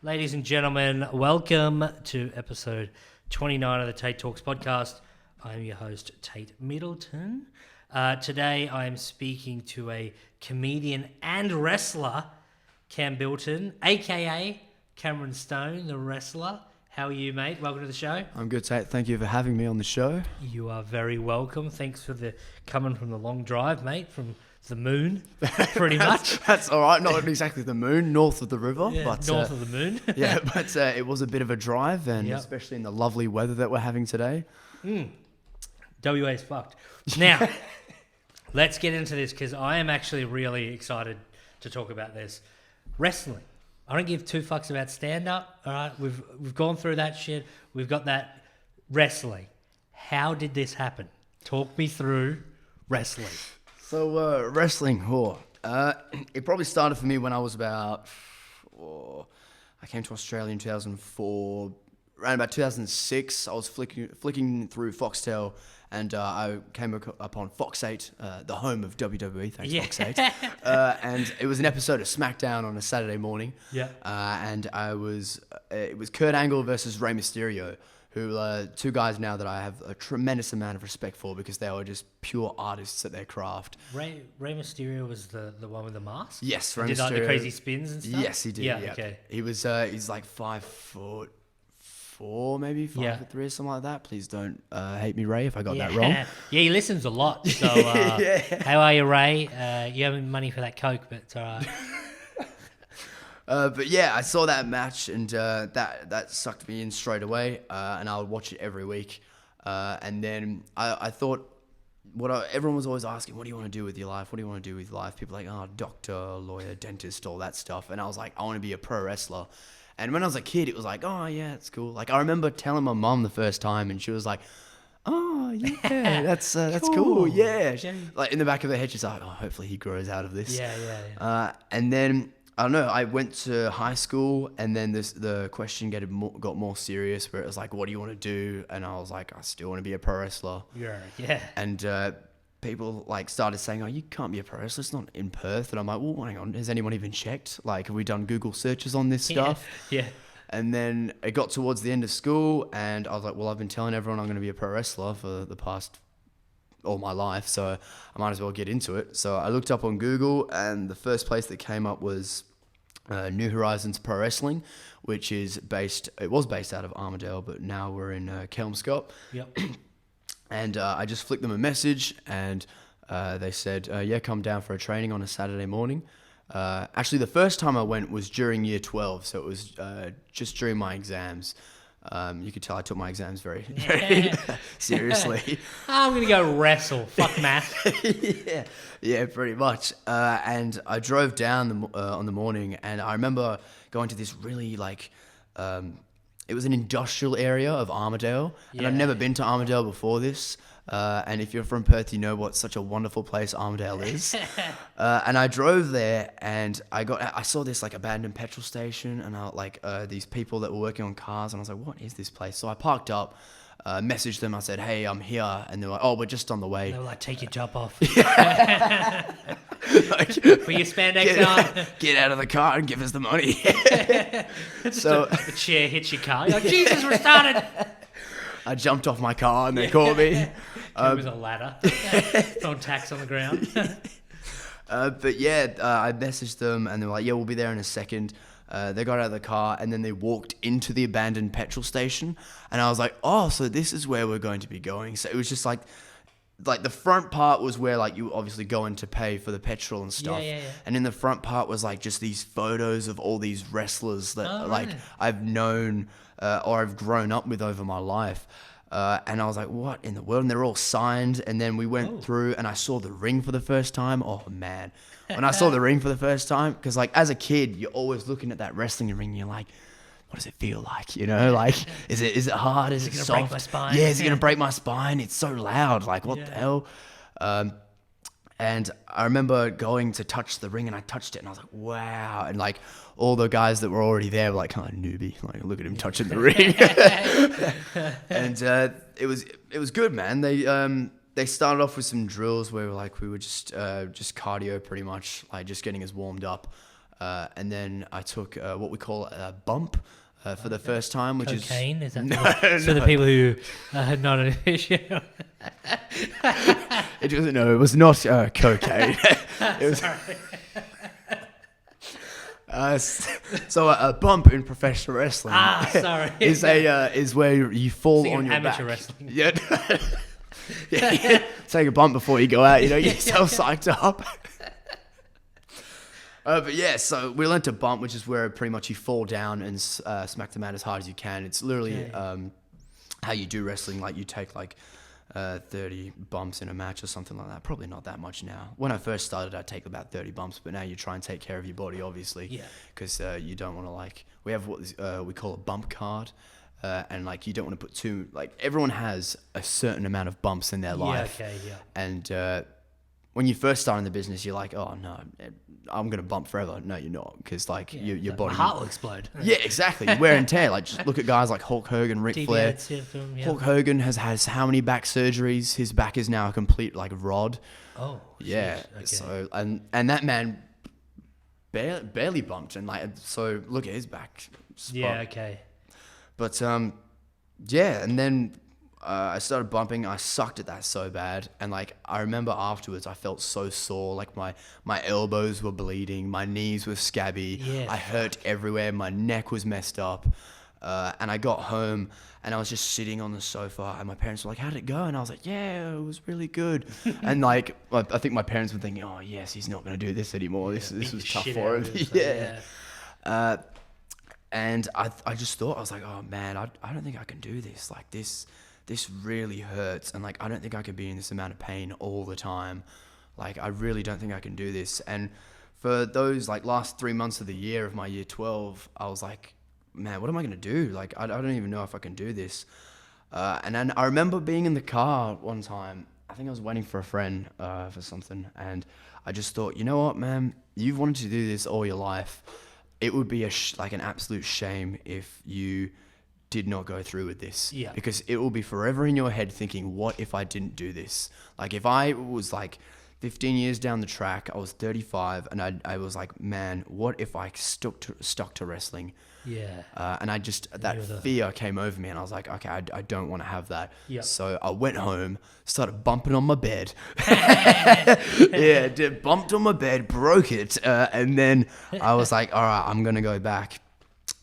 Ladies and gentlemen, welcome to episode 29 of the Tait Talks podcast. I'm your host, Tait Middleton. Today I am speaking to a comedian and wrestler, Cam Bilton, aka Cameron Stone, the wrestler. How are you, mate? Welcome to the show. I'm good, Tait. Thank you for having me on the show. You are very welcome. Thanks for coming from the long drive, mate, from the moon, pretty much. That's all right. Not exactly the moon, north of the river. Yeah, but, north of the moon. Yeah, but it was a bit of a drive, and Yep. especially in the lovely weather that we're having today. WA is fucked. Now, let's get into this because I am actually really excited to talk about this. Wrestling. I don't give two fucks about stand-up, all right? We've gone through that shit. We've got that wrestling. How did this happen? Talk me through wrestling. So, wrestling, it probably started for me when I was I came to Australia in 2004. Around about 2006, I was flicking through Foxtel, and I came upon Fox 8, the home of WWE. Thanks, Fox 8. And it was an episode of SmackDown on a Saturday morning. Yeah. And it was Kurt Angle versus Rey Mysterio, who two guys now that I have a tremendous amount of respect for because they were just pure artists at their craft. Rey Mysterio was the one with the mask? Yes, He Rey did like the Mysterio. crazy spins and stuff? Yes, he did. Yeah, Yeah. okay. He was he's like 5'4", maybe 5'3" or something like that. Please don't hate me, Ray, if I got that wrong. Yeah, he listens a lot. So, How are you, Ray? You haven't money for that Coke, but it's all right. But yeah, I saw that match, and that sucked me in straight away, and I would watch it every week. And then I thought, everyone was always asking, what do you want to do with your life? What do you want to do with life? People are like, oh, doctor, lawyer, dentist, all that stuff. And I was like, I want to be a pro wrestler. And when I was a kid, it was like, oh yeah, it's cool. Like I remember telling my mum the first time, and she was like, oh yeah, that's cool. Yeah. Like in the back of her head, she's like, oh, hopefully he grows out of this. Yeah. And then I don't know. I went to high school, and then the question got more serious, where it was like, what do you want to do? And I was like, I still want to be a pro wrestler. Yeah. And people like started saying, oh, you can't be a pro wrestler. It's not in Perth. And I'm like, well, hang on. Has anyone even checked? Like, have we done Google searches on this stuff? Yeah. And then it got towards the end of school, and I was like, well, I've been telling everyone I'm going to be a pro wrestler for the past all my life, so I might as well get into it. So I looked up on Google, and the first place that came up was New Horizons Pro Wrestling, which was based out of Armadale, but now we're in Kelmscott. Yep. And I just flicked them a message, and they said, yeah, come down for a training on a Saturday morning. Actually, the first time I went was during year 12, so it was just during my exams. You could tell I took my exams very, very seriously. I'm going to go wrestle. Fuck math. Yeah, pretty much. And I drove down on the morning, and I remember going to this really it was an industrial area of Armadale, and I'd never been to Armadale before this. And if you're from Perth, you know what such a wonderful place Armadale is. And I drove there, and I saw this like abandoned petrol station, and these people that were working on cars, and I was like, what is this place? So I parked up, messaged them. I said, hey, I'm here. And they're like, oh, we're just on the way. They were like, take your top off. Like, Put your spandex on. Get out of the car and give us the money. So The chair hits your car. You're like, Jesus, we're started. I jumped off my car, and they called me. It was a ladder. Throwing tacks on the ground. But yeah, I messaged them, and they were like, yeah, we'll be there in a second. They got out of the car, and then they walked into the abandoned petrol station, and I was like, oh, so this is where we're going to be going. So it was just like the front part was where like you obviously go in to pay for the petrol and stuff. Yeah. And in the front part was like just these photos of all these wrestlers that I've known or I've grown up with over my life. And I was like, what in the world? And they're all signed. And then we went through, and I saw the ring for the first time. Oh man. When I saw the ring for the first time, because like as a kid, you're always looking at that wrestling ring, you're like, what does it feel like? You know, like, is it hard? Is it gonna soft? break my spine? Yeah, is it going to break my spine? It's so loud. Like, what the hell? And I remember going to touch the ring, and I touched it, and I was like, wow. And like all the guys that were already there were like, kind of newbie. Like, look at him touching the ring. And it was good, man. They started off with some drills where we were just cardio pretty much, like just getting us warmed up. And then I took what we call a bump for the first time, which Cocaine? Is that no, for the people who are not an issue? it was not cocaine. It was. So a bump in professional wrestling is where you fall on your amateur back. wrestling. Yeah. Yeah. Take a bump before you go out. Get yourself psyched up. But yeah, so we learned to bump, which is where pretty much you fall down and smack the mat as hard as you can. It's literally how you do wrestling. Like you take 30 bumps in a match or something like that. Probably not that much now. When I first started, I'd take about 30 bumps, but now you try and take care of your body, obviously. Yeah. Because you don't want to we have what we call a bump card. And you don't want to put too, everyone has a certain amount of bumps in their life. Yeah, okay, yeah. And when you first start in the business, you're like, oh no, I'm going to bump forever. No, you're not. Because your body. My heart will explode. Yeah, exactly. You wear and tear. Just look at guys like Hulk Hogan, Ric Flair. Hulk Hogan has how many back surgeries? His back is now a complete rod. Oh, yeah. Okay. So, and that man barely bumped. And so look at his back spot. Yeah, okay. But yeah, and then I started bumping. I sucked at that so bad, and I remember afterwards, I felt so sore. My elbows were bleeding, my knees were scabby. Yeah. I hurt everywhere. My neck was messed up, and I got home and I was just sitting on the sofa, and my parents were like, "How did it go?" And I was like, "Yeah, it was really good." And I think my parents were thinking, "Oh yes, he's not going to do this anymore. This was tough for him." Yeah. And I just thought, I was like, oh man, I don't think I can do this. This really hurts. And I don't think I could be in this amount of pain all the time. I really don't think I can do this. And for those last 3 months of the year of my year 12, I was like, man, what am I going to do? I don't even know if I can do this. And then I remember being in the car one time. I think I was waiting for a friend for something. And I just thought, you know what, man, you've wanted to do this all your life. It would be an absolute shame if you did not go through with this. Yeah. Because it will be forever in your head thinking, what if I didn't do this? If I was 15 years down the track, I was 35, and I was like, man, what if I stuck to wrestling? Yeah. And that fear came over me, and I was like, okay, I don't want to have that. Yep. So I went home, started bumping on my bed. Yeah, bumped on my bed, broke it, and then I was like, all right, I'm going to go back.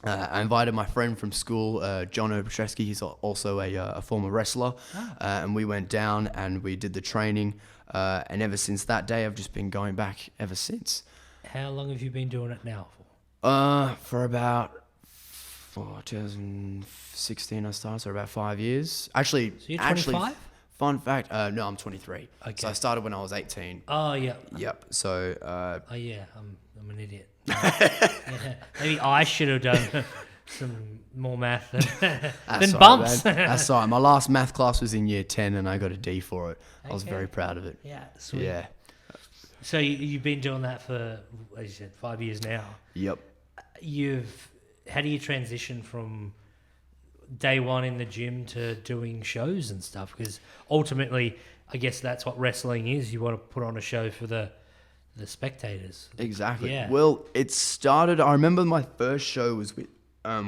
I invited my friend from school, John Obashevsky. He's also a former wrestler. And we went down and we did the training. And ever since that day, I've just been going back ever since. How long have you been doing it now for? For about 2016 I started, so about 5 years. Actually, so you're 25? Fun fact, no, I'm 23. Okay. So I started when I was 18. Oh, yeah. Yep. So. Oh, yeah, I'm an idiot. Yeah. Maybe I should have done some more math than bumps. That's all right. My last math class was in year 10 and I got a D for it. Okay. I was very proud of it. Yeah, sweet. Yeah. So you've been doing that for, as you said, 5 years now. Yep. How do you transition from day one in the gym to doing shows and stuff? Because ultimately, I guess that's what wrestling is. You want to put on a show for the spectators. Exactly. Yeah. Well, it started. I remember my first show was with.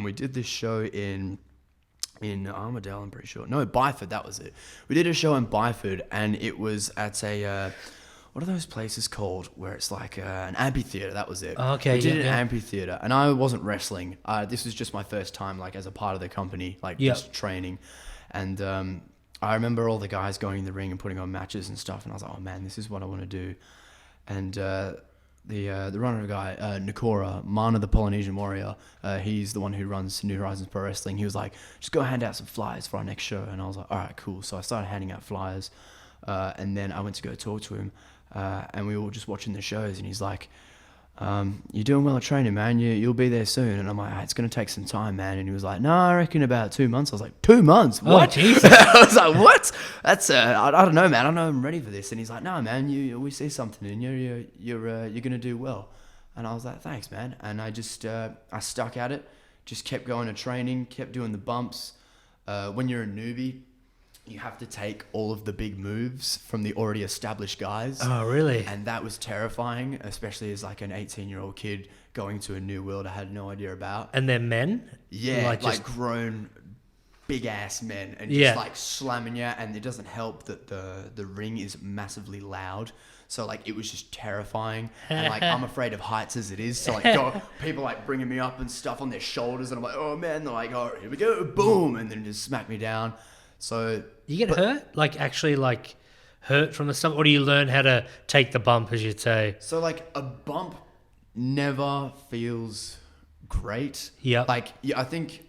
We did this show in Armadale. I'm pretty sure. No, Byford. That was it. We did a show in Byford, and it was at a. What are those places called where it's an amphitheater? That was it. Oh, okay. We did an amphitheater, and I wasn't wrestling. This was just my first time, as a part of the company, just training. And I remember all the guys going in the ring and putting on matches and stuff, and I was like, oh man, this is what I want to do. And the runner guy, Nakora, Mana the Polynesian Warrior, he's the one who runs New Horizons Pro Wrestling. He was like, just go hand out some flyers for our next show. And I was like, all right, cool. So I started handing out flyers, and then I went to go talk to him. And we were just watching the shows, and he's like, you're doing well at training, man. You'll be there soon. And I'm like, it's going to take some time, man. And he was like, no, I reckon about 2 months. I was like, 2 months? What? Oh, Jesus. I was like, what? That's, I don't know, man. I don't know I'm ready for this. And he's like, no, man, we see something in you. You're going to do well. And I was like, thanks, man. And I just, I stuck at it, just kept going to training, kept doing the bumps. When you're a newbie, you have to take all of the big moves from the already established guys. Oh, really? And that was terrifying, especially as like an 18-year-old kid going to a new world I had no idea about. And they're men? Yeah, like grown big ass men, and just like slamming you. And it doesn't help that the ring is massively loud. So like it was just terrifying, and like I'm afraid of heights as it is. So like people like bringing me up and stuff on their shoulders, and I'm like, oh man, they're like, oh, here we go, boom, and then just smack me down. So you get hurt, like actually like hurt from the stomach, or do you learn how to take the bump, as you'd say? So like a bump never feels great. Yeah. Like I think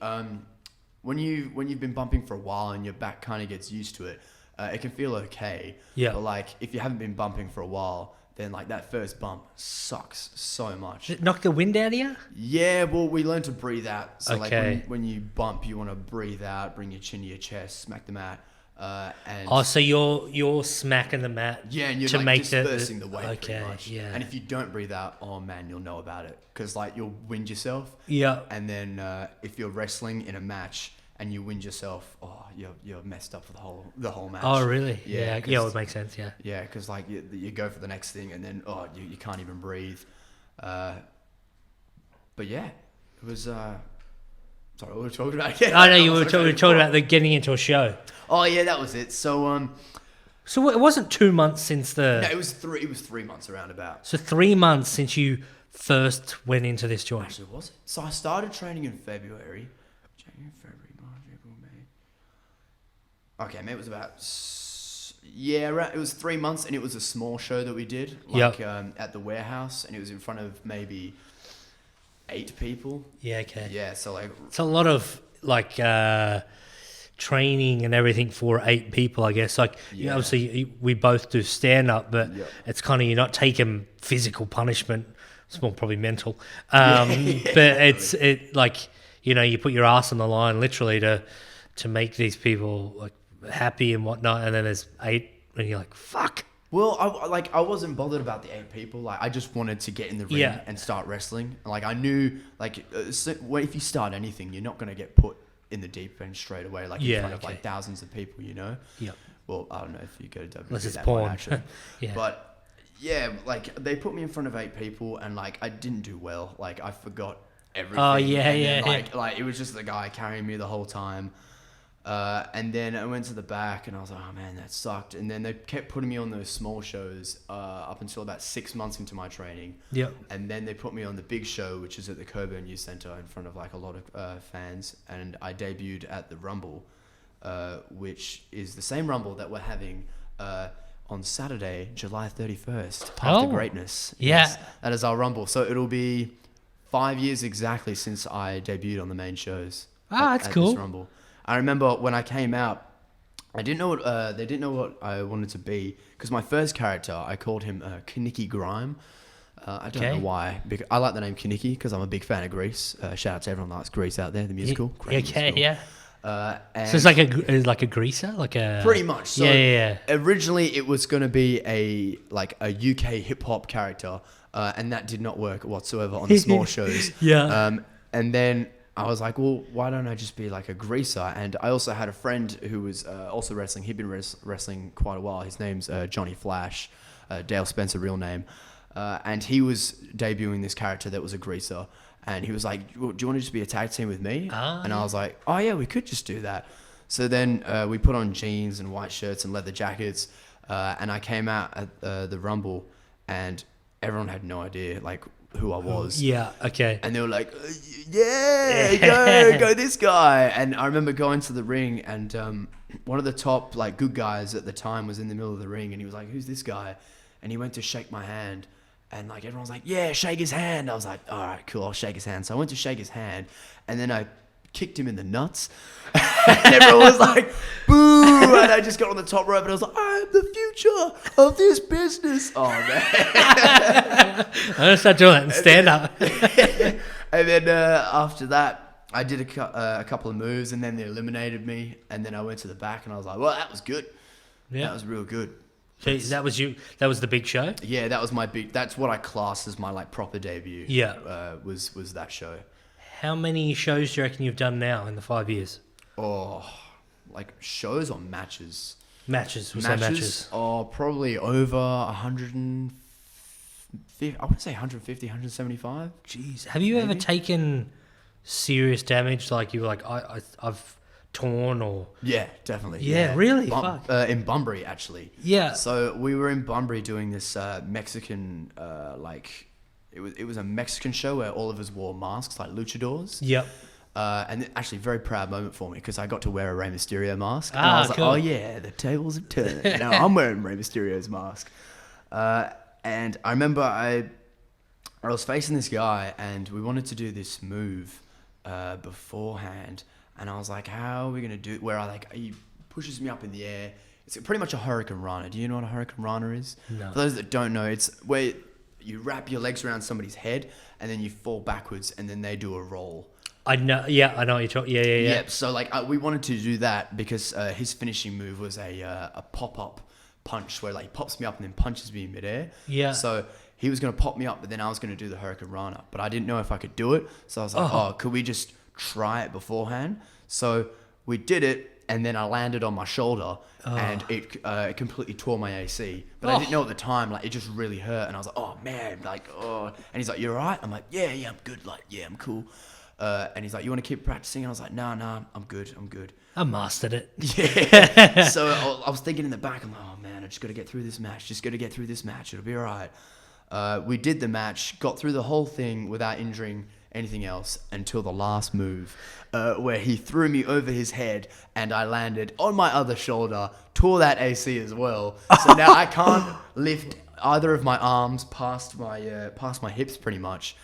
when you've been bumping for a while and your back kind of gets used to it. It can feel okay. Yeah. But like if you haven't been bumping for a while, then like that first bump sucks so much. Did it knock the wind out of you? Yeah, well, we learn to breathe out. So Okay. like when you bump, you want to breathe out, bring your chin to your chest, smack the mat, and So you're smacking the mat. yeah, and you're to like make dispersing the weight Okay. pretty much. Yeah. And if you don't breathe out, oh man, you'll know about it because like you'll wind yourself. Yeah. And then if you're wrestling in a match and you wind yourself, oh, you're messed up for the whole match. Oh, really? Yeah, Yeah, it would make sense. Yeah. Yeah, because like you go for the next thing and then you can't even breathe. But yeah, it was. Sorry, what were we talking about again? I know you were talking about the getting into a show. Oh yeah, that was it. So So it wasn't 2 months since the. no, it was 3 months around about. So 3 months since you first went into this joint. Actually, was it? So I started training in February. January, February, March, April, May. Okay, maybe it was about. It was 3 months, and it was a small show that we did, like at the warehouse, and it was in front of maybe 8 people. Yeah. Okay. Yeah, so like It's a lot of like training and everything for 8 people, I guess. Like you know, Yeah. obviously we both do stand up, but it's kind of you're not taking physical punishment. It's more probably mental. But it's like you know you put your ass on the line literally to make these people like happy and whatnot, and then there's 8, and you're like fuck. Well, I wasn't bothered about the 8 people. Like, I just wanted to get in the ring Yeah. and start wrestling. Like, I knew, like, if you start anything, you're not going to get put in the deep end straight away, like, in front of, like, thousands of people, you know? Yep. Well, I don't know if you go to WWE. Unless it's that porn. might actually. Yeah. But, yeah, like, they put me in front of 8 people, and, like, I didn't do well. Like, I forgot everything. Oh, yeah, and yeah, then, like, it was just the guy carrying me the whole time. And then I went to the back and I was like, oh man, that sucked. And then they kept putting me on those small shows up until about 6 months into my training. Yep. And then they put me on the big show, which is at the Coburn Youth Centre in front of like a lot of fans. And I debuted at the Rumble, which is the same Rumble that we're having on Saturday, July 31st. Path to Greatness. Yeah. Yes, that is our Rumble. So it'll be 5 years exactly since I debuted on the main shows. That's at cool. This Rumble. I remember when I came out, I didn't know what they didn't know what I wanted to be because my first character I called him Kaniki Grime. I don't know why. Because I like the name Kaniki because I'm a big fan of Grease. Shout out to everyone that likes Grease out there, the musical. Great musical. Yeah. And So it's like a greaser, like a pretty much. So yeah. Originally, it was going to be a UK hip hop character, and that did not work whatsoever on the small shows. Yeah. And then I was like, well, why don't I just be like a greaser? And I also had a friend who was also wrestling. He'd been wrestling quite a while. His name's Johnny Flash, Dale Spencer, real name. And he was debuting this character that was a greaser. And he was like, well, do you want to just be a tag team with me? And I was like, oh yeah, we could just do that. So then we put on jeans and white shirts and leather jackets. And I came out at the Rumble and everyone had no idea like who I was. Yeah, okay. And they were like, yeah, go this guy. And I remember going to the ring and one of the top like good guys at the time was in the middle of the ring and he was like, who's this guy? And he went to shake my hand and like everyone was like, yeah, shake his hand. I was like, all right, cool, I'll shake his hand. So I went to shake his hand and then I kicked him in the nuts and everyone was like, boo. And I just got on the top rope and I was like, I'm the future of this business. Oh man. I'm gonna start doing that and stand up. And then after that, I did a couple of moves, and then they eliminated me. And then I went to the back, and I was like, "Well, that was good. Yeah, that was real good." So that was you. That was the big show. Yeah, that was my big. That's what I class as my like proper debut. Yeah, was that show. How many shows do you reckon you've done now in the 5 years? Oh, like shows or matches? Matches. We'll say matches. Are probably over 150. I would say 150, 175. Jeez. Have you ever taken serious damage? Like you were like, I've torn or... Yeah, definitely. Yeah, really? Fuck. In Bunbury, actually. Yeah. So we were in Bunbury doing this Mexican, it was a Mexican show where all of us wore masks, like luchadors. Yep. And actually, very proud moment for me because I got to wear a Rey Mysterio mask. And Ah, I was like, cool. oh yeah, the tables have turned. Now I'm wearing Rey Mysterio's mask. And I remember I was facing this guy and we wanted to do this move beforehand. And I was like, how are we going to do it? Where he pushes me up in the air. It's pretty much a Hurricane Rana. Do you know what a Hurricane Rana is? No. For those that don't know, it's where you wrap your legs around somebody's head and then you fall backwards and then they do a roll. I know. Yeah, I know what you're talking. Yeah. Yep. So we wanted to do that because his finishing move was a pop-up punch where he pops me up and then punches me in midair. Yeah. So he was going to pop me up, but then I was going to do the Hurricane Rana. But I didn't know if I could do it. So I was like, could we just try it beforehand? So we did it, and then I landed on my shoulder, and it completely tore my AC. But I didn't know at the time, it just really hurt. And I was like, oh, man, And he's like, you all right? I'm like, yeah, I'm good. I'm cool. And he's like, you want to keep practicing? And I was like, no, I'm good. I mastered it. Yeah. So I was thinking in the back, I'm like, oh man, I just got to get through this match. It'll be all right. We did the match, got through the whole thing without injuring anything else until the last move, where he threw me over his head and I landed on my other shoulder, tore that AC as well. So now I can't lift either of my arms past my hips pretty much.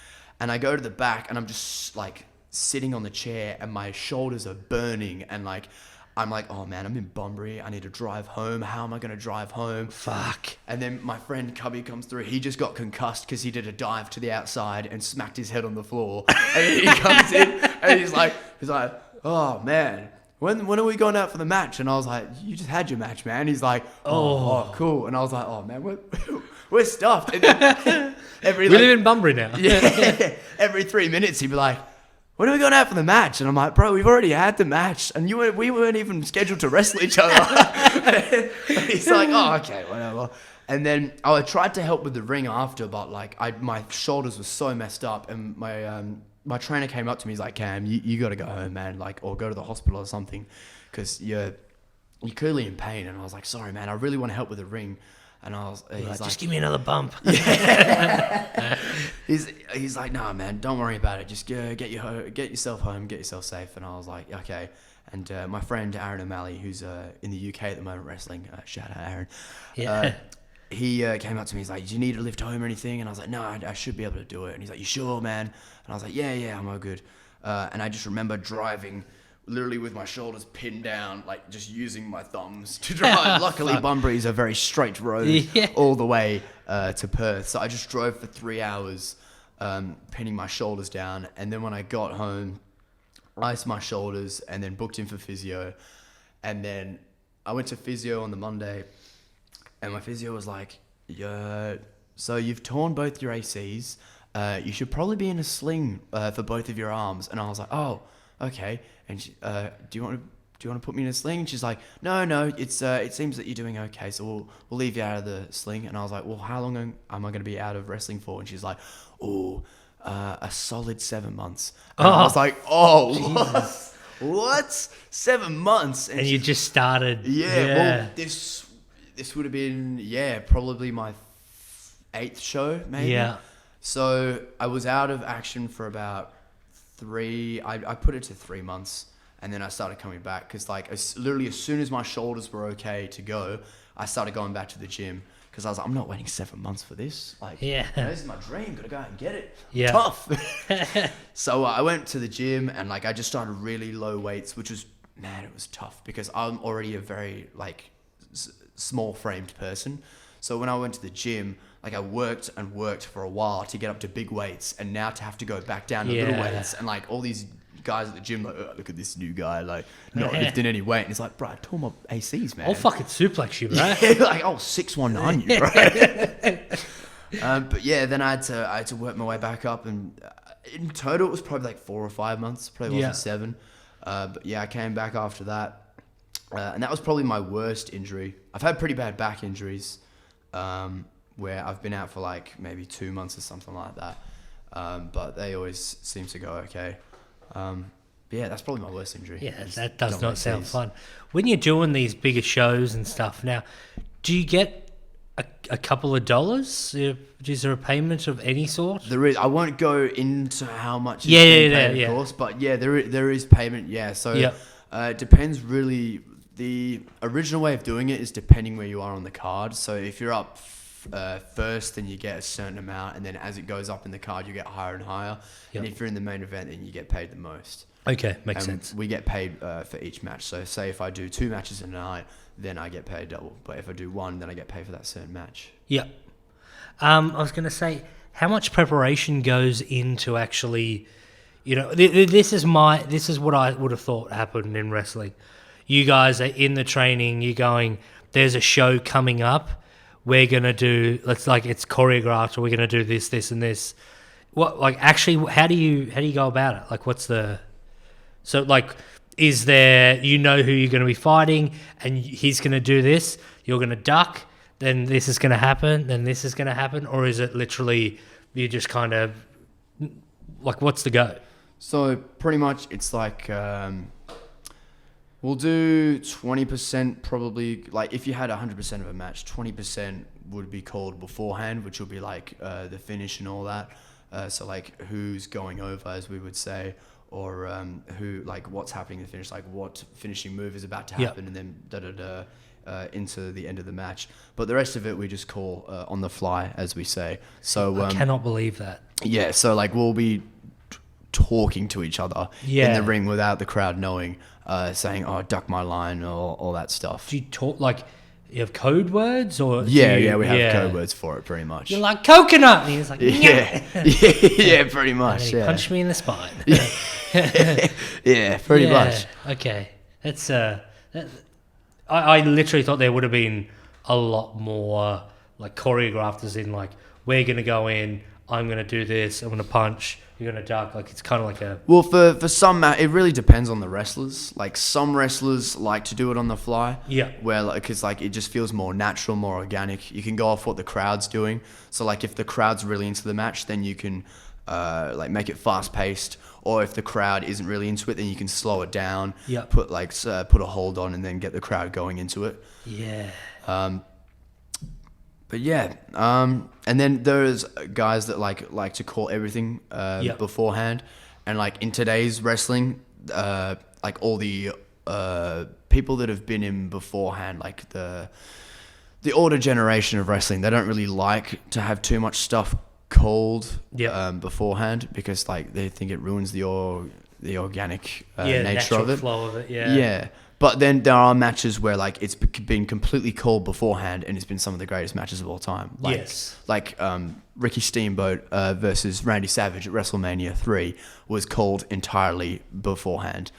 And I go to the back and I'm just sitting on the chair and my shoulders are burning and I'm like, oh man, I'm in Bunbury. I need to drive home. How am I going to drive home? Fuck. And then my friend Cubby comes through. He just got concussed because he did a dive to the outside and smacked his head on the floor. And he comes in and he's like, oh man, when are we going out for the match? And I was like, you just had your match, man. He's like, oh cool. And I was like, oh man, we're stuffed. And then we live in Bunbury now. Yeah. Every 3 minutes he'd be like, when are we going out for the match? And I'm like, bro, we've already had the match. And we weren't even scheduled to wrestle each other. And he's like, oh, okay, whatever. And then I tried to help with the ring after, but my shoulders were so messed up. And my trainer came up to me. He's like, Cam, you got to go home, man, or go to the hospital or something, because you're clearly in pain. And I was like, sorry, man, I really want to help with the ring. And he's like, just give me another bump. Yeah. he's like, nah, man, don't worry about it. Just get yourself home, get yourself safe. And I was like, okay. And my friend Aaron O'Malley, who's in the UK at the moment wrestling, shout out Aaron. Yeah. He came up to me. He's like, do you need a lift home or anything? And I was like, no, I should be able to do it. And he's like, you sure, man? And I was like, yeah, I'm all good. And I just remember driving literally with my shoulders pinned down, just using my thumbs to drive. Luckily, Bunbury's a very straight road all the way to Perth. So I just drove for 3 hours, pinning my shoulders down. And then when I got home, iced my shoulders and then booked in for physio. And then I went to physio on the Monday and my physio was like, so you've torn both your ACs. You should probably be in a sling for both of your arms. And I was like, oh, okay. And she, do you want to put me in a sling? And she's like, no, it seems that you're doing okay, so we'll leave you out of the sling. And I was like, well, how long am I going to be out of wrestling for? And she's like, a solid 7 months. And I was like, what? 7 months? And you just started. Yeah. Well, this would have been probably my 8th show, maybe. Yeah. So I was out of action for about I put it to 3 months, and then I started coming back because literally as soon as my shoulders were okay to go, I started going back to the gym because I was like, I'm not waiting 7 months for this. This is my dream. Gotta go out and get it. Yeah. Tough. So I went to the gym and I just started really low weights, which was, man, it was tough because I'm already a very small framed person. So when I went to the gym, I worked and worked for a while to get up to big weights, and now to have to go back down to little weights, and all these guys at the gym look at this new guy not lifting any weight, and it's like, bro, I tore my ACs, man. I'll fucking suplex you, bro. Yeah, 619 you, bro. But yeah, then I had to work my way back up, and in total it was probably 4 or 5 months, probably wasn't 7. But yeah, I came back after that. And that was probably my worst injury. I've had pretty bad back injuries, where I've been out for like maybe 2 months or something like that. But they always seem to go okay. But yeah, that's probably my worst injury. Yeah, that does not sound fun. When you're doing these bigger shows and stuff now, do you get a couple of dollars? Is there a payment of any sort? There is. I won't go into how much is being paid, of course, but yeah, there is payment. Yeah, so it depends really. The original way of doing it is depending where you are on the card. So if you're up first, then you get a certain amount, and then as it goes up in the card, you get higher and higher. And if you're in the main event, then you get paid the most. Okay, makes sense. We get paid for each match. So say if I do 2 matches in a night, then I get paid double. But if I do 1, then I get paid for that certain match. Yeah. I was going to say, how much preparation goes into actually, this is what I would have thought happened in wrestling. You guys are in the training, you're going, there's a show coming up, we're going to do, it's choreographed, or we're going to do this, this, and this. What, actually, how do you go about it? Is there, who you're going to be fighting, and he's going to do this, you're going to duck, then this is going to happen, then this is going to happen, or is it literally you just kind of, what's the go? So pretty much it's like, we'll do 20% probably, if you had 100% of a match, 20% would be called beforehand, which would be the finish and all that. So who's going over, as we would say, or what's happening in the finish, what finishing move is about to happen, and then into the end of the match. But the rest of it we just call on the fly, as we say. So I cannot believe that. Yeah, so we'll be talking to each other in the ring without the crowd knowing, saying, "Oh, duck my line," or all that stuff. Do you talk you have code words, or we have code words for it, pretty much. You're like coconut, and he's like, yeah, pretty much. And he punched me in the spine. Yeah, pretty much. Okay, that's I literally thought there would have been a lot more choreographed, as in we're gonna go in, I'm gonna do this, I'm gonna punch, you're gonna duck. It's kind of like a. Well, for some, it really depends on the wrestlers. Some wrestlers like to do it on the fly. Yeah. Where because it just feels more natural, more organic. You can go off what the crowd's doing. So if the crowd's really into the match, then you can make it fast paced. Or if the crowd isn't really into it, then you can slow it down. Yeah. Put put a hold on, and then get the crowd going into it. Yeah. But yeah, and then there's guys that like to call everything beforehand, and in today's wrestling, all the people that have been in beforehand, the older generation of wrestling, they don't really like to have too much stuff called beforehand, because they think it ruins the organic nature of it. Flow of it. Yeah. But then there are matches where it's been completely called beforehand, and it's been some of the greatest matches of all time. Ricky Steamboat versus Randy Savage at WrestleMania 3 was called entirely beforehand.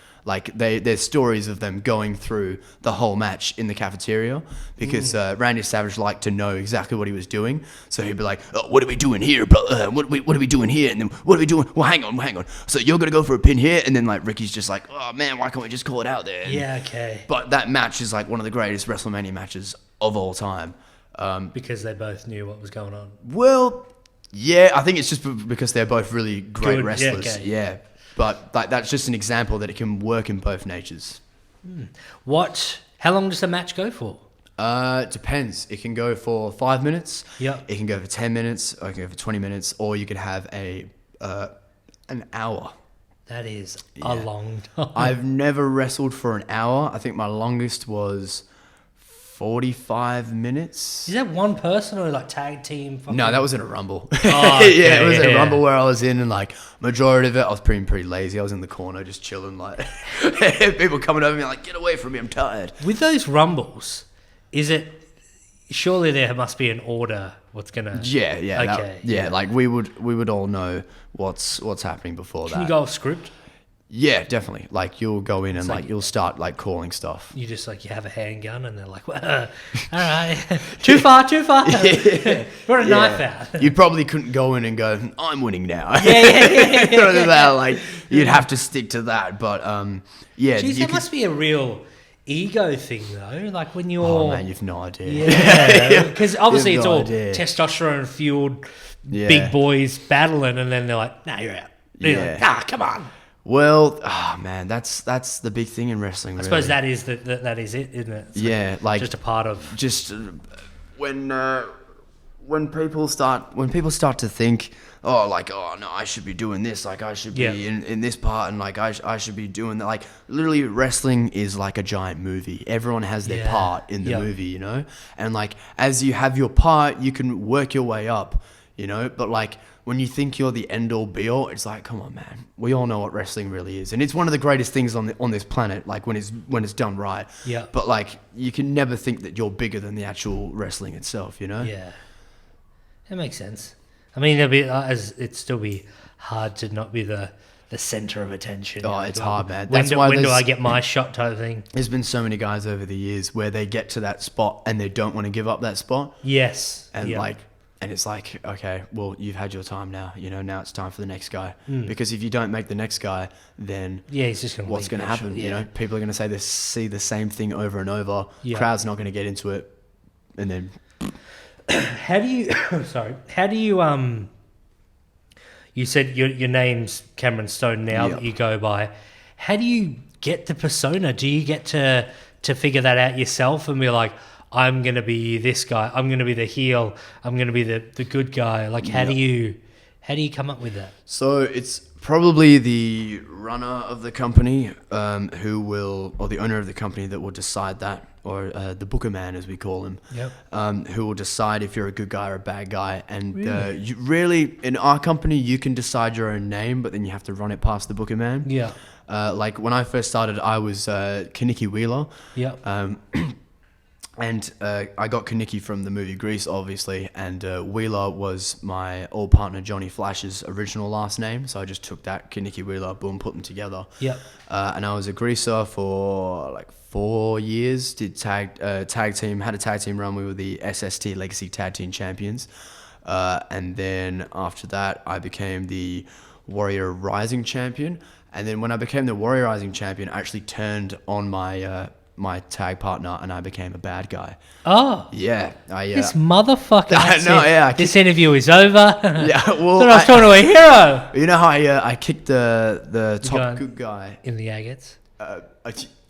There's stories of them going through the whole match in the cafeteria, because Randy Savage liked to know exactly what he was doing. So he'd be like, "Oh, what are we doing here, bro? What are we doing here? And then what are we doing? Well, hang on. So you're gonna go for a pin here?" And then Ricky's just like, "Oh man, why can't we just call it out there?" Yeah, okay. But that match is one of the greatest WrestleMania matches of all time. Because they both knew what was going on. Well, yeah, I think it's just because they're both really great wrestlers. Yeah, okay. Yeah. But that's just an example that it can work in both natures. How long does the match go for? It depends. It can go for 5 minutes. Yeah. It can go for 10 minutes, or it can go for 20 minutes, or you could have an hour. That is a long time. I've never wrestled for an hour. I think my longest was 45 minutes. Is that one person or tag team? No, that was in a rumble. Oh, okay, yeah, it was in a rumble where I was in, and majority of it, I was pretty lazy. I was in the corner just chilling, people coming over me get away from me, I'm tired. With those rumbles, surely there must be an order what's gonna. Yeah. Okay. We would all know what's happening before that. Can you go off script? Yeah, definitely. You'll go in and you'll start calling stuff. You just you have a handgun, and they're all right, too far. Yeah. Got a knife out. You probably couldn't go in and go, "I'm winning now." Yeah. You'd have to stick to that. But yeah. Jeez, that must be a real ego thing though. Like when you're, Oh man, you've no idea. yeah, because obviously You it's have no all idea. testosterone fueled, Yeah. big boys battling, and then they're like, "Nah, you're out." They're like, Yeah. come on. Well, man, that's the big thing in wrestling. I suppose that is that is it, isn't it? It's Yeah, like just a part of. just when people start to think, oh no, I should be doing this, like I should be in this part, and like I should be doing that. Like literally, wrestling is like a giant movie. Everyone has their part in the movie, you know. And like as you have your part, you can work your way up, you know. But like when you think you're the end all be all, it's like, come on, man. We all know what wrestling really is, and it's one of the greatest things on this planet. Like when it's done right. Yeah. But like you can never think that you're bigger than the actual wrestling itself, you know. Yeah, that makes sense. I mean, it'd still be hard to not be the center of attention. Oh, it's hard, man. When That's do, why when do there's- I get my shot type of thing? There's been so many guys over the years where they get to that spot and they don't want to give up that spot. Yes. And and it's like, okay, well, you've had your time now. You know, now it's time for the next guy. Because if you don't make the next guy, then he's just gonna what's going to happen? Yeah. You know, people are going to see the same thing over and over. Yeah. Crowd's not going to get into it, and then How do you? Sorry. How do you? You said your name's Cameron Stone now that you go by. How do you get the persona? Do you get to figure that out yourself and be like, I'm gonna be this guy. I'm gonna be the heel. I'm gonna be the good guy. Like, how do you come up with that? So it's probably the runner of the company or the owner of the company that will decide that, or the booker man as we call him, who will decide if you're a good guy or a bad guy. And you really, in our company, you can decide your own name, but then you have to run it past the booker man. Yeah. Like when I first started, I was Kaniki Wheeler. Yeah. And I got Kaniki from the movie Grease, obviously, and Wheeler was my old partner Johnny Flash's original last name, so I just took that, Kaniki Wheeler, boom, put them together. Yeah. And I was a greaser for like 4 years. Did had a tag team run. We were the SST Legacy Tag Team Champions, and then after that, I became the Warrior Rising Champion. And then when I became the Warrior Rising Champion, I actually turned on my my tag partner, and I became a bad guy. Oh. Yeah. This motherfucker. This interview is over. Yeah. Well, Thought I was talking to a hero. You know how I kicked the top good guy in the agates.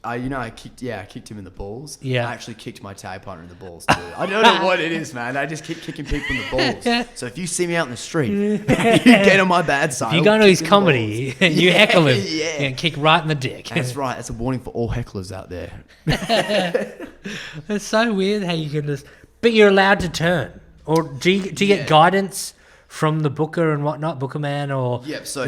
I kicked him in the balls. Yeah. I actually kicked my tag partner in the balls too. I don't know what it is, man. I just keep kicking people in the balls. So if you see me out in the street, you get on my bad side. If you go to his comedy and you heckle him, yeah. and kick right in the dick. That's right. That's a warning for all hecklers out there. It's so weird how you can just... But you're allowed to turn. Or do you get guidance from the booker and whatnot, booker man, or... Yep, so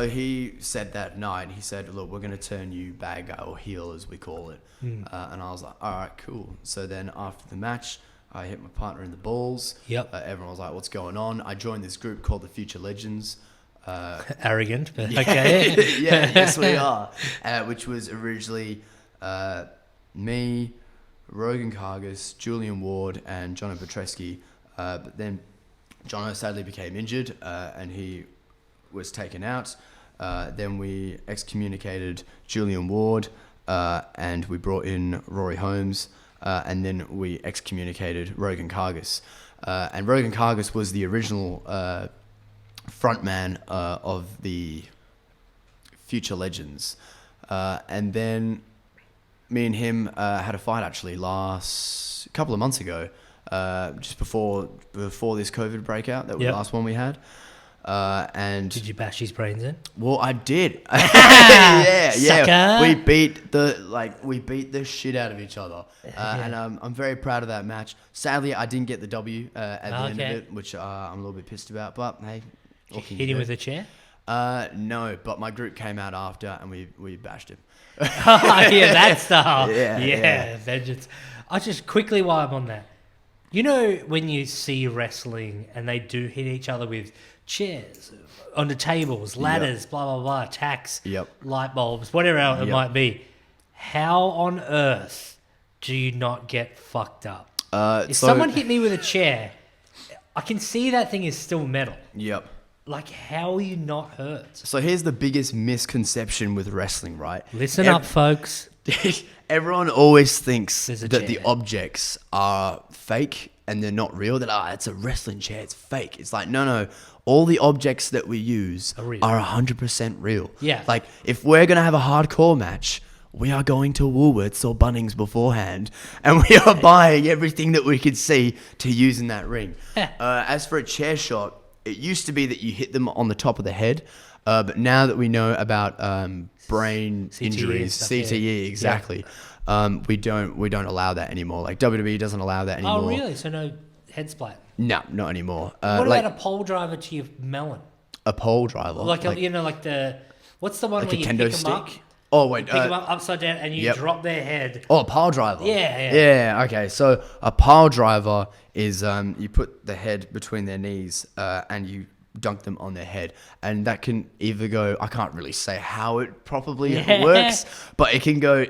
he said that night, he said, look, we're going to turn you bad guy, or heel as we call it. And I was like, all right, cool. So then after the match, I hit my partner in the balls. Yep. Everyone was like, what's going on? I joined this group called the Future Legends. Arrogant, but okay. Yeah, yes we are. Which was originally me, Rogan Kargas, Julian Ward, and Jono Petresky. But then Jono sadly became injured, and he was taken out. Then we excommunicated Julian Ward, and we brought in Rory Holmes, and then we excommunicated Rogan Kargas. And Rogan Kargas was the original frontman of the Future Legends. And then me and him had a fight actually a couple of months ago. Just before this COVID breakout, that was the last one we had. And did you bash his brains in? Well, I did. yeah. Sucker. We beat the shit out of each other, and I'm very proud of that match. Sadly, I didn't get the W at the end of it, which I'm a little bit pissed about. But hey, did you hit him with a chair? No, but my group came out after, and we bashed him. Yeah, that style. Yeah. Vengeance. I just quickly, while I'm on that, you know when you see wrestling and they do hit each other with chairs, onto tables, ladders, blah, blah, blah, tacks, light bulbs, whatever else it might be, how on earth do you not get fucked up? If someone hit me with a chair, I can see that thing is still metal. Yep. Like, how are you not hurt? So here's the biggest misconception with wrestling, right? Listen up, folks. Everyone always thinks There's a that the chair. objects are fake and they're not real. That it's a wrestling chair, it's fake. It's like no. All the objects that we use Are real. are 100% real. Yeah. Like if we're gonna have a hardcore match, we are going to Woolworths or Bunnings beforehand, and we are buying everything that we could see to use in that ring. As for a chair shot, it used to be that you hit them on the top of the head, but now that we know about brain CTE injuries, stuff, CTE, yeah. exactly, we don't allow that anymore. Like WWE doesn't allow that anymore. Oh, really? So no head splat. No, not anymore. What like about a pole driver to your melon? a pole driver, Like the what's the one like where a you kendo pick them up? stick. Oh wait, Pick them up upside down and you yep. drop their head. Oh, a pile driver. Yeah. Yeah, okay. So a pile driver is you put the head between their knees and you dunk them on their head. And that can either go, I can't really say how it properly works, but it can go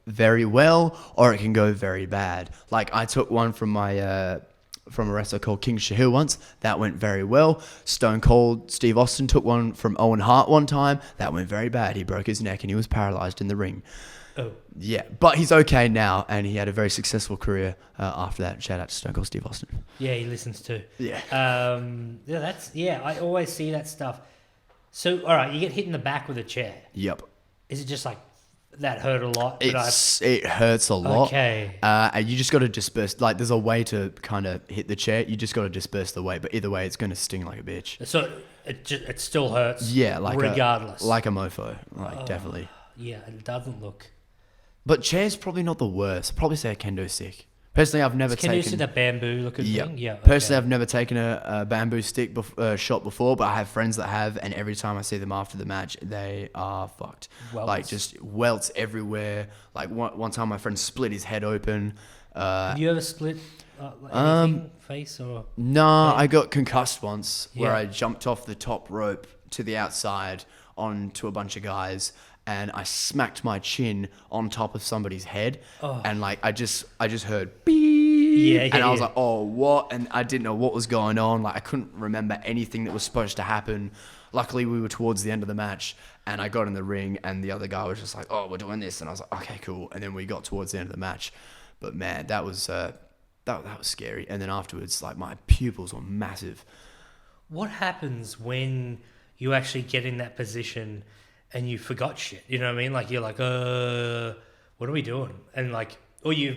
very well or it can go very bad. Like I took one from my... from a wrestler called King Shahil once. That went very well. Stone Cold Steve Austin took one from Owen Hart one time. That went very bad. He broke his neck and he was paralyzed in the ring. Oh. Yeah, but he's okay now, and he had a very successful career after that. Shout out to Stone Cold Steve Austin. Yeah, he listens too. Yeah. I always see that stuff. So, all right, you get hit in the back with a chair. Yep. Is it just like that hurt a lot? It hurts a lot. Okay. And you just got to disperse. Like, there's a way to kind of hit the chair. You just got to disperse the weight. But either way, it's going to sting like a bitch. So it still hurts. Yeah, like regardless. like a mofo. Like definitely. Yeah, it doesn't look. But chair's probably not the worst. I'd probably say a kendo stick. Personally, I've never Can you see taken. the bamboo looking thing? Yeah. Personally, I've never taken a bamboo stick shot before, but I have friends that have, and every time I see them after the match, they are fucked. Welts. Like just welts everywhere. Like one time, my friend split his head open. Have you ever split anything, face or? No, I got concussed once where Yeah. I jumped off the top rope to the outside onto a bunch of guys, and I smacked my chin on top of somebody's head, and like I just heard beep, and I was like, oh, what? And I didn't know what was going on. Like I couldn't remember anything that was supposed to happen. Luckily, we were towards the end of the match, and I got in the ring, and the other guy was just like, oh, we're doing this, and I was like, okay, cool. And then we got towards the end of the match, but man, that was that was scary. And then afterwards, like my pupils were massive. What happens when you actually get in that position and you forgot shit? You know what I mean? Like you're like, what are we doing? And like, or you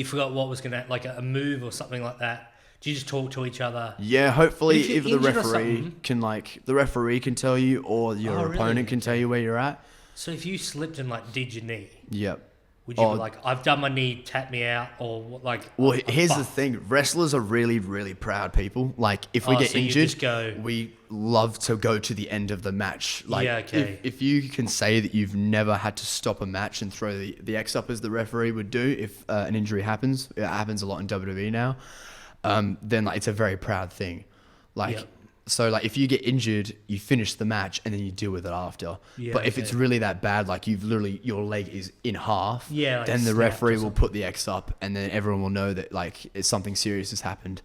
forgot what was gonna, like a move or something like that. Do you just talk to each other? Yeah, hopefully If either you're the injured or referee something- can the referee can tell you, or your Oh, really? opponent can tell you where you're at. So if you slipped and like did your knee, Yep. would you Oh. be like, I've done my knee, tap me out, or what, like? Well, I'm here's the fucked? thing: wrestlers are really, really proud people. Like, if we get so you injured, just go- we love to go to the end of the match. Like, Yeah, okay. if you can say that you've never had to stop a match and throw the X up as the referee would do if an injury happens, it happens a lot in WWE now. Then like it's a very proud thing. Like, Yep. so like if you get injured, you finish the match and then you deal with it after. Yeah, But if it's okay. really that bad, like you've literally your leg is in half, Yeah, like then the snapped referee or will something. put the X up, and then everyone will know that like something serious has happened.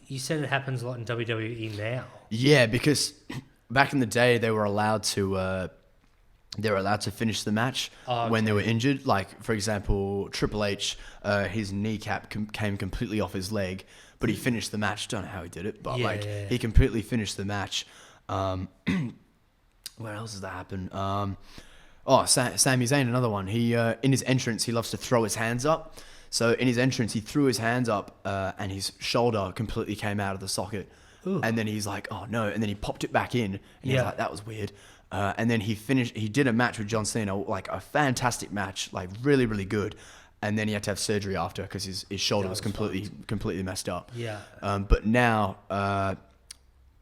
You said it happens a lot in WWE now. Yeah, because back in the day they were allowed to finish the match when they were injured. Like for example, Triple H, his kneecap came completely off his leg, but he finished the match. Don't know how he did it, but he completely finished the match. Where else does that happen? Sami Zayn, another one. He in his entrance, he loves to throw his hands up. So in his entrance, he threw his hands up, and his shoulder completely came out of the socket. Ooh. And then he's like, "Oh no!" And then he popped it back in, and he's Yeah. like, "That was weird." And then he did a match with John Cena, like a fantastic match, like really, really good. And then he had to have surgery after because his shoulder was completely messed up. Yeah. But now, I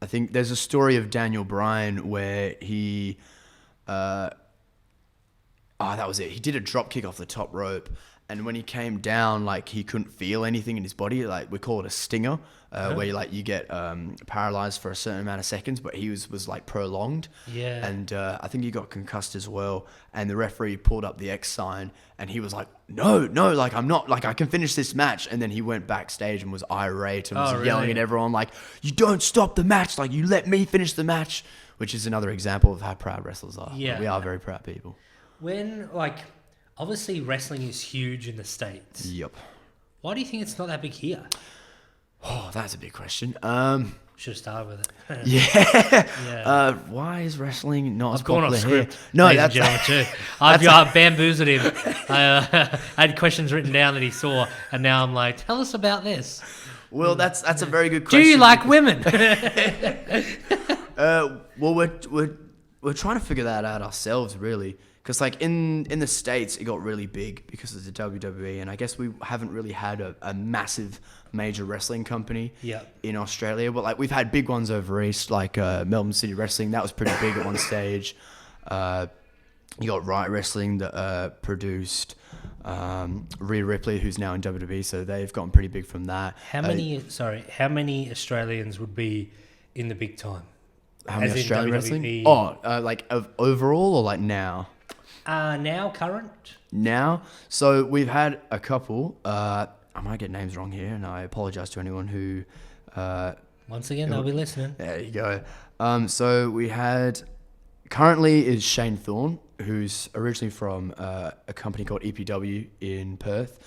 think there's a story of Daniel Bryan where he, that was it. He did a drop kick off the top rope, and when he came down, like he couldn't feel anything in his body. Like we call it a stinger, where you get paralyzed for a certain amount of seconds, but he was like prolonged. Yeah. And I think he got concussed as well. And the referee pulled up the X sign, and he was like, "No, like I'm not, like I can finish this match." And then he went backstage and was irate and was yelling really? at everyone like, "You don't stop the match! Like you let me finish the match." Which is another example of how proud wrestlers are. Yeah. We are very proud people. When, like, obviously wrestling is huge in the States. Yep. Why do you think it's not that big here? Oh, that's a big question. Should have started with it. Yeah. Yeah. Why is wrestling not as I've gone popular off here? script, No, ladies that's and gentlemen, too. I've bamboozled him. I had questions written down that he saw, and now I'm like, tell us about this. well, that's a very good Do question. you like women? Well, we're trying to figure that out ourselves, really, because like in the States, it got really big because of the WWE, and I guess we haven't really had a massive major wrestling company Yep. in Australia. But like we've had big ones over east, like Melbourne City Wrestling. That was pretty big at one stage. You got Riot Wrestling that produced Rhea Ripley, who's now in WWE, so they've gotten pretty big from that. How many Australians would be in the big time? How many As in Australian wrestling? WWE? Oh, like of overall or like now? Now, current? Now, so we've had a couple. I might get names wrong here, and I apologize to anyone who. Once again, they'll be listening. There you go. So we had currently is Shane Thorne, who's originally from a company called EPW in Perth,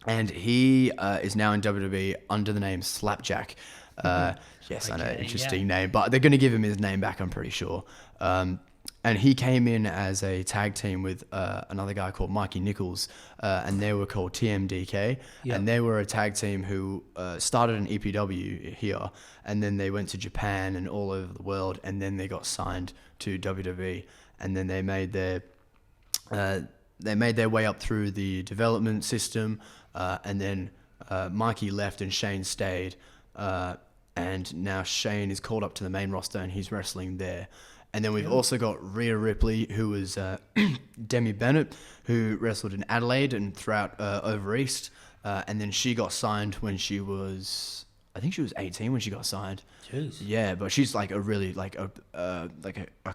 and he is now in WWE under the name Slapjack. Yes, I know, Okay, interesting name, but they're going to give him his name back, I'm pretty sure. And he came in as a tag team with another guy called Mikey Nichols, and they were called TMDK. Yep. And they were a tag team who started an EPW here, and then they went to Japan and all over the world, and then they got signed to WWE, and then they made their way up through the development system, and then Mikey left and Shane stayed, and now Shane is called up to the main roster and he's wrestling there. And then we've also got Rhea Ripley, who was Demi Bennett, who wrestled in Adelaide and throughout over east. And then she got signed when she was, I think she was 18 when she got signed. Jeez. Yeah, but she's like a really like a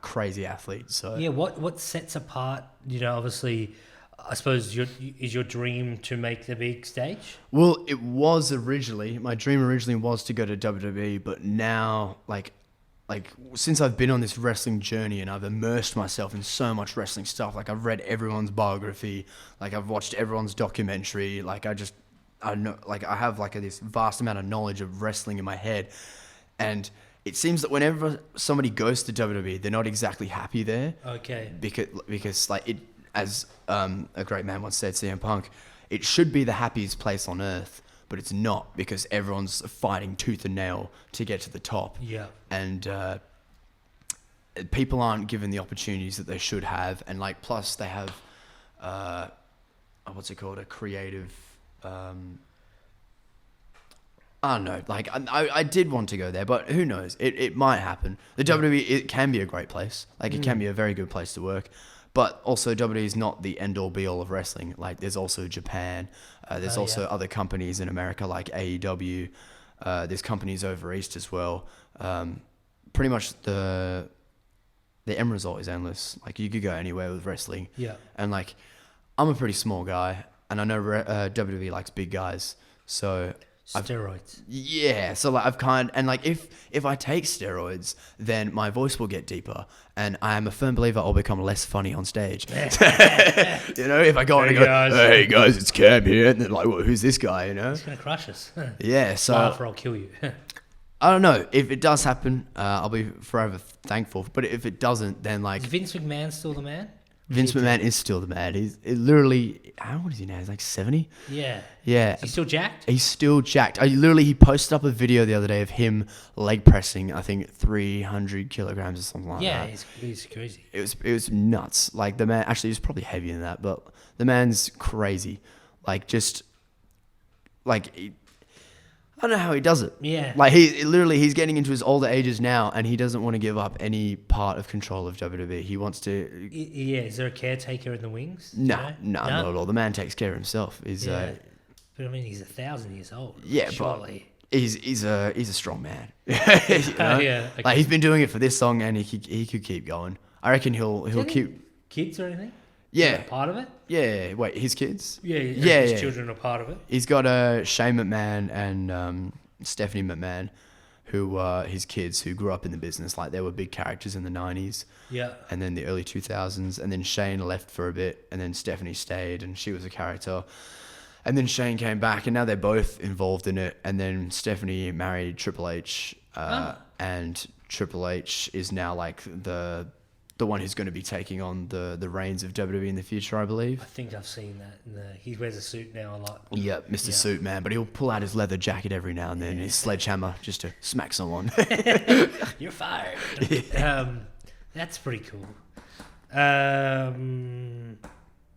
crazy athlete. So Yeah, what sets apart, obviously, I suppose is your dream to make the big stage? Well, it was originally, my dream originally was to go to WWE, but now like since I've been on this wrestling journey and I've immersed myself in so much wrestling stuff, like I've read everyone's biography, like I've watched everyone's documentary, like I know, like I have like this vast amount of knowledge of wrestling in my head, and it seems that whenever somebody goes to WWE, they're not exactly happy there. Okay. Because like it, as a great man once said, CM Punk, it should be the happiest place on earth, but it's not, because everyone's fighting tooth and nail to get to the top. Yeah. And people aren't given the opportunities that they should have, and like plus they have what's it called, a creative I don't know, like I did want to go there, but who knows, it might happen. The WWE, it can be a great place, like it can be a very good place to work, but also WWE is not the end all be all of wrestling. Like there's also Japan, there's also other companies in America like AEW, there's companies over east as well. Pretty much the end result is endless. Like you could go anywhere with wrestling. Yeah. And like I'm a pretty small guy, and I know WWE likes big guys, so Steroids. so like and like if I take steroids, then my voice will get deeper, and I am a firm believer I'll become less funny on stage. If I go on and go, hey guys, it's Cam here, and they're like, well, who's this guy? He's gonna crush us. Yeah, so After I'll kill you. I don't know if it does happen. I'll be forever thankful. But if it doesn't, then like Is Vince McMahon still the man? Vince McMahon is still the man. He's literally, how old is he now? He's like 70. Yeah. Yeah. Is he still jacked? He's still jacked. He posted up a video the other day of him leg pressing, I think 300 kilograms or something like that. Yeah, he's crazy. It was nuts. Like the man, actually, he's probably heavier than that, but the man's crazy. Like just, like, I don't know how he does it. Yeah. Like he's getting into his older ages now, and he doesn't want to give up any part of control of WWE. He wants to. Yeah. Is there a caretaker in the wings? No, not at all. The man takes care of himself. He's but I mean, he's 1,000 years old. yeah, surely. but he's a strong man. Yeah. Okay. Like he's been doing it for this song, and he could keep going. I reckon he'll keep. Kids or anything? Yeah. Part of it? Yeah. Wait, his kids? Yeah. His children are part of it. He's got Shane McMahon and Stephanie McMahon, who his kids who grew up in the business. Like, they were big characters in the 90s. Yeah. And then the early 2000s. And then Shane left for a bit. And then Stephanie stayed, and she was a character. And then Shane came back, and now they're both involved in it. And then Stephanie married Triple H. And Triple H is now like the one who's going to be taking on the reins of WWE in the future, I believe. I think I've seen that. He wears a suit now a lot. Yeah, Mr. Suit Man, but he'll pull out his leather jacket every now and then, his sledgehammer, just to smack someone. You're fired. That's pretty cool.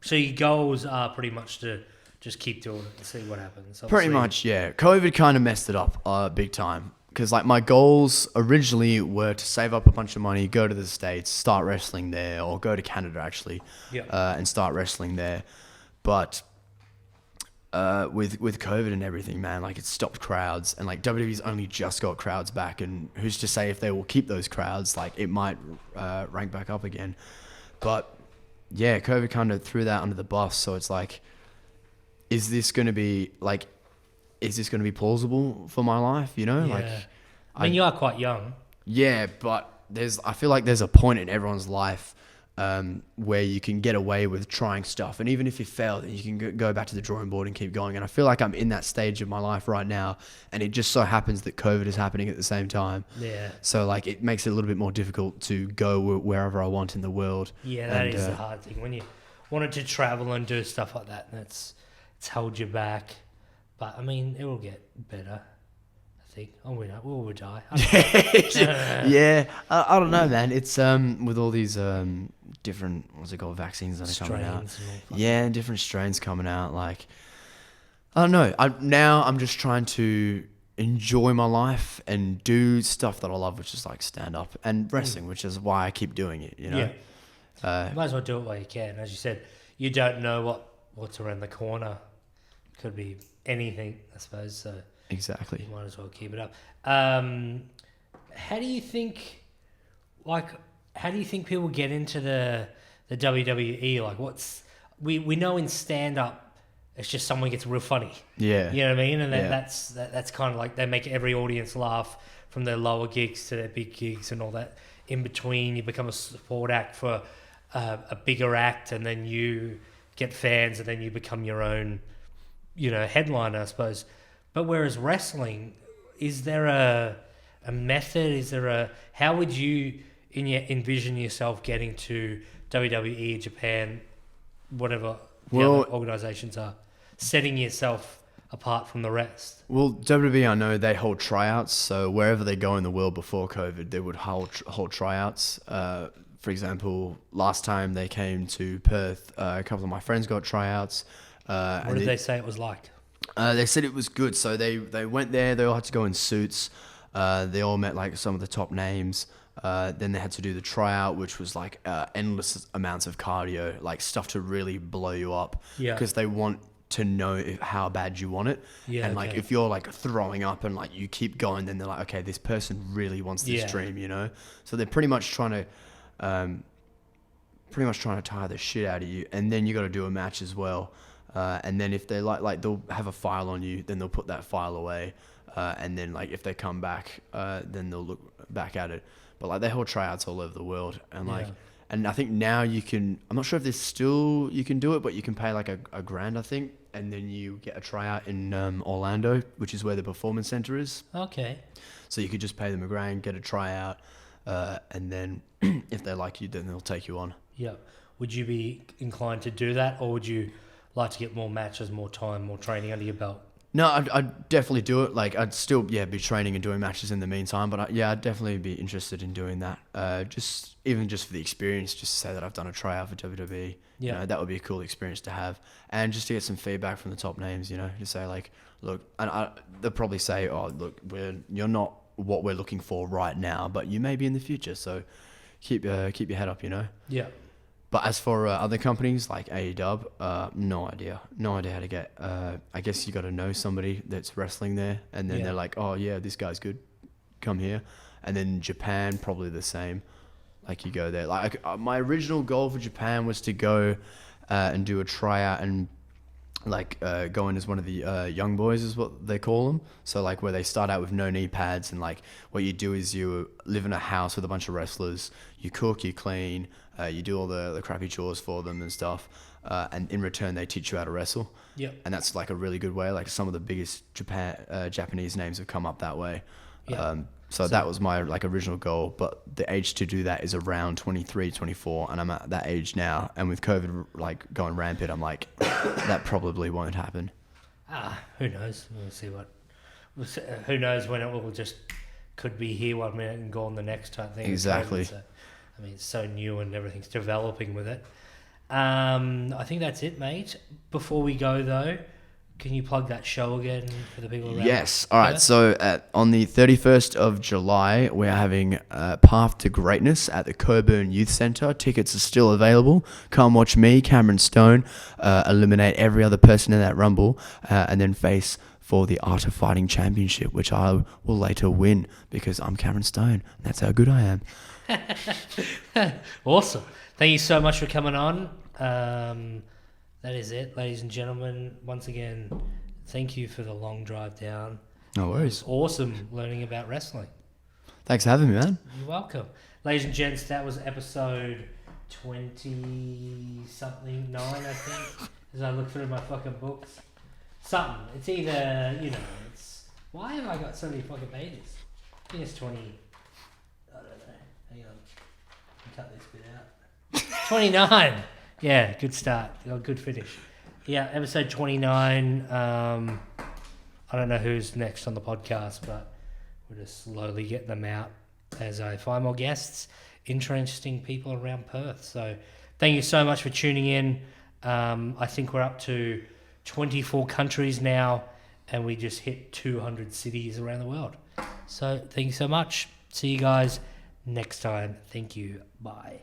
So your goals are pretty much to just keep doing it and see what happens. Obviously. Pretty much, yeah. COVID kind of messed it up big time. Because like my goals originally were to save up a bunch of money, go to the States, start wrestling there, or go to Canada actually, and start wrestling there. But with COVID and everything, man, like it stopped crowds, and like WWE's only just got crowds back, and who's to say if they will keep those crowds? Like it might rank back up again. But yeah, COVID kind of threw that under the bus. So it's like, is this going to be plausible for my life? You know, like I mean, you are quite young. Yeah, but I feel like there's a point in everyone's life where you can get away with trying stuff, and even if you fail, then you can go back to the drawing board and keep going. And I feel like I'm in that stage of my life right now, and it just so happens that COVID is happening at the same time. Yeah. So like it makes it a little bit more difficult to go wherever I want in the world. Yeah, that is the hard thing when you wanted to travel and do stuff like that, and it's held you back. But I mean, it will get better. I think. Oh, we'll die. Yeah, I don't know, man. It's with all these different vaccines that are coming out. Yeah, different strains coming out. Like I don't know. I'm just trying to enjoy my life and do stuff that I love, which is like stand up and wrestling, which is why I keep doing it. You know. Yeah. Might as well do it while you can. As you said, you don't know what's around the corner. Could be anything, I suppose. So exactly, you might as well keep it up. How do you think people get into the WWE? Like, we know in stand up, it's just someone gets real funny. Yeah, you know what I mean. And that's kind of like they make every audience laugh from their lower gigs to their big gigs and all that in between. You become a support act for a bigger act, and then you get fans, and then you become your own, headliner, I suppose. But whereas wrestling, is there a method? How would you envision yourself getting to WWE, Japan, whatever the other organizations are, setting yourself apart from the rest? Well, WWE, I know they hold tryouts, so wherever they go in the world before COVID, they would hold tryouts. For example, last time they came to Perth, a couple of my friends got tryouts. What did they say it was like? They said it was good. So they went there. They all had to go in suits. They all met like some of the top names. Then they had to do the tryout, which was like endless amounts of cardio, like stuff to really blow you up. Yeah. Because they want to know how bad you want it. Yeah. And like if you're like throwing up and like you keep going, then they're like, okay, this person really wants this dream, So they're pretty much trying to tire the shit out of you, and then you got to do a match as well. And then if they like they'll have a file on you, then they'll put that file away, and then like if they come back, then they'll look back at it. But like they hold tryouts all over the world, and and I think now you can. I'm not sure if there's still you can do it, but you can pay like a grand, I think, and then you get a tryout in Orlando, which is where the Performance Center is. Okay. So you could just pay them a grand, get a tryout, and then if they like you, then they'll take you on. Yeah. Would you be inclined to do that, or would you like to get more matches, more time, more training under your belt? No, I'd definitely do it. Like, I'd still, be training and doing matches in the meantime. But I'd definitely be interested in doing that. Just for the experience, just to say that I've done a tryout for WWE. Yeah. That would be a cool experience to have. And just to get some feedback from the top names, to say like, look, and they'll probably say, oh, look, you're not what we're looking for right now, but you may be in the future. So keep your head up, Yeah. But as for other companies like AEW, no idea how to get. I guess you got to know somebody that's wrestling there, and then they're like, "Oh yeah, this guy's good, come here." And then Japan, probably the same. Like you go there. Like my original goal for Japan was to go and do a tryout and go in as one of the young boys is what they call them. So like where they start out with no knee pads, and like what you do is you live in a house with a bunch of wrestlers. You cook, you clean, you do all the crappy chores for them and stuff. And in return, they teach you how to wrestle. Yep. And that's like a really good way. Like some of the biggest Japanese names have come up that way. Yep. So that was my like original goal, but the age to do that is around 23, 24, and I'm at that age now. And with COVID like going rampant, I'm like, that probably won't happen. Who knows? We'll see what. Who knows when it will just could be here one minute and gone the next type thing. Exactly. So, I mean, it's so new and everything's developing with it. I think that's it, mate. Before we go though, can you plug that show again for the people around? Yes. All right. So on the 31st of July, we're having Path to Greatness at the Coburn Youth Centre. Tickets are still available. Come watch me, Cameron Stone, eliminate every other person in that rumble, and then face for the Art of Fighting Championship, which I will later win because I'm Cameron Stone. That's how good I am. Awesome. Thank you so much for coming on. That is it, ladies and gentlemen. Once again, thank you for the long drive down. No worries. Awesome learning about wrestling. Thanks for having me, man. You're welcome. Ladies and gents, that was episode 20-something, 9, I think, as I look through my fucking books. Something. It's either, it's... Why have I got so many fucking pages? I think it's 20... I don't know. Hang on. Cut this bit out. 29! Yeah, good start. Good finish. Yeah, episode 29. I don't know who's next on the podcast, but we're just slowly getting them out as I find more guests, interesting people around Perth. So thank you so much for tuning in. I think we're up to 24 countries now, and we just hit 200 cities around the world. So thank you so much. See you guys next time. Thank you. Bye.